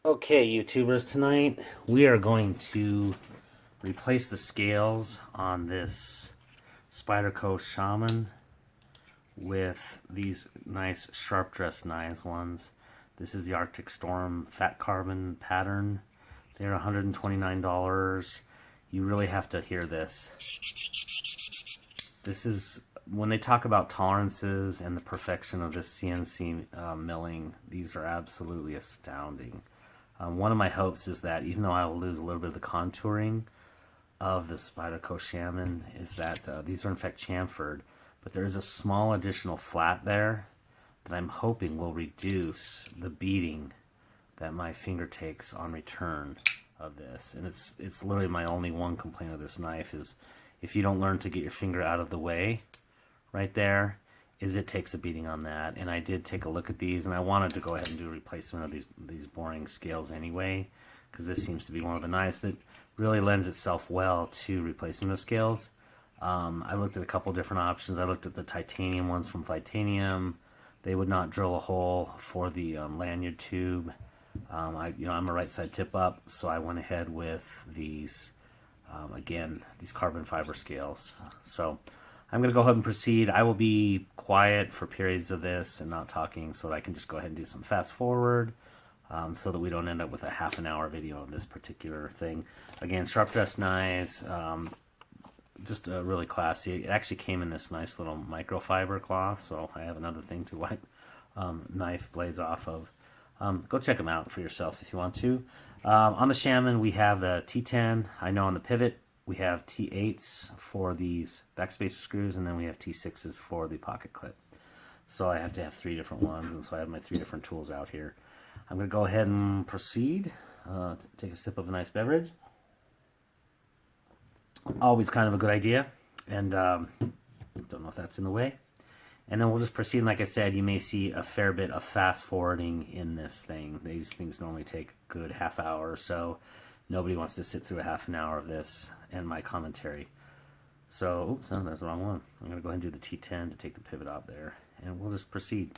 Okay, YouTubers, tonight we are going to replace the scales on this Spyderco Shaman with these nice sharp dress knives ones. This is the Arctic Storm fat carbon pattern. They're $129. You really have to hear this. This is when they talk about tolerances and the perfection of this CNC milling. These are absolutely astounding. One of my hopes is that even though I will lose a little bit of the contouring of the Spyderco Shaman, is that these are in fact chamfered, but there is a small additional flat there that I'm hoping will reduce the beating that my finger takes on return of this. And it's literally my only one complaint of this knife is if you don't learn to get your finger out of the way right there, is it takes a beating on that. And I did take a look at these, and I wanted to go ahead and do a replacement of these boring scales anyway, because this seems to be one of the knives that really lends itself well to replacement of scales. I looked at a couple different options. I looked at the titanium ones from Titanium. They would not drill a hole for the lanyard tube. I'm a right side tip up, so I went ahead with these, again, these carbon fiber scales. So I'm going to go ahead and proceed. I will be quiet for periods of this and not talking so that I can just go ahead and do some fast forward so that we don't end up with a half an hour video of this particular thing. Again, sharp dress knives, just really classy. It actually came in this nice little microfiber cloth, so I have another thing to wipe knife blades off of. Go check them out for yourself if you want to. On the Shaman, we have the T10. I know on the pivot, we have T8s for these backspacer screws, and then we have T6s for the pocket clip. So I have to have three different ones, and so I have my three different tools out here. I'm going to go ahead and proceed. Take a sip of a nice beverage. Always kind of a good idea, and don't know if that's in the way. And then we'll just proceed. Like I said, you may see a fair bit of fast forwarding in this thing. These things normally take a good half hour or so. Nobody wants to sit through a half an hour of this and my commentary. So, oops, no, that's the wrong one. I'm going to go ahead and do the T10 to take the pivot out there, and we'll just proceed.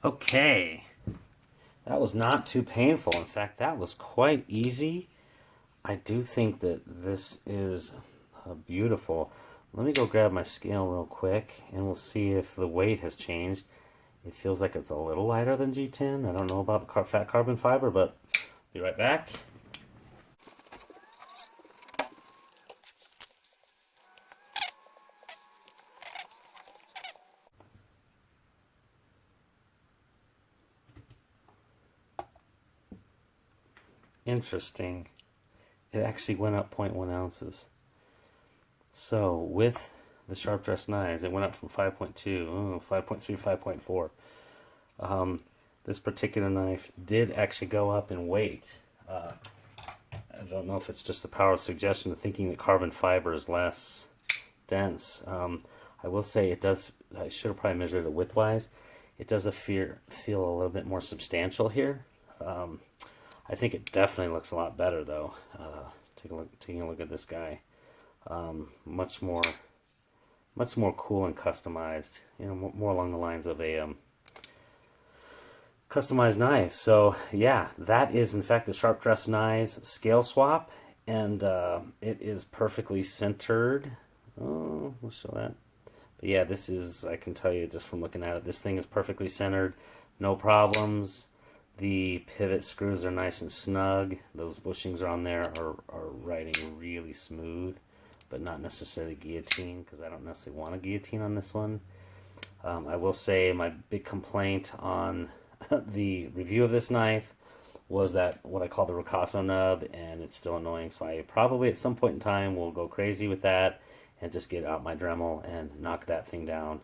Okay, that was not too painful. In fact, that was quite easy. I do think that this is beautiful. Let me go grab my scale real quick and we'll see if the weight has changed. It feels like it's a little lighter than G10. I don't know about the fat carbon fiber, but be right back. Interesting. It actually went up 0.1 ounces. So with the sharp dress knives, it went up from 5.2, 5.3, 5.4. This particular knife did actually go up in weight. I don't know if it's just the power of suggestion of thinking that carbon fiber is less dense. I will say it does, I should have probably measured it widthwise. It does feel a little bit more substantial here. I think it definitely looks a lot better though. Taking a look at this guy. Much more cool and customized. You know, more along the lines of a customized knife. So yeah, that is in fact the Sharp Dress Knives scale swap, and it is perfectly centered. Oh, we'll show that. But yeah, this is, I can tell you just from looking at it, this thing is perfectly centered, no problems. The pivot screws are nice and snug. Those bushings on there are riding really smooth, but not necessarily guillotine, because I don't necessarily want a guillotine on this one. I will say my big complaint on the review of this knife was that what I call the ricasso nub, and it's still annoying, so I probably at some point in time will go crazy with that and just get out my Dremel and knock that thing down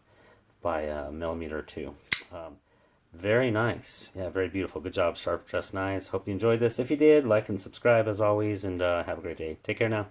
by a millimeter or two. Very nice. Yeah, very beautiful. Good job, Sharp Dress Knives. Hope you enjoyed this. If you did, like and subscribe as always, and have a great day. Take care now.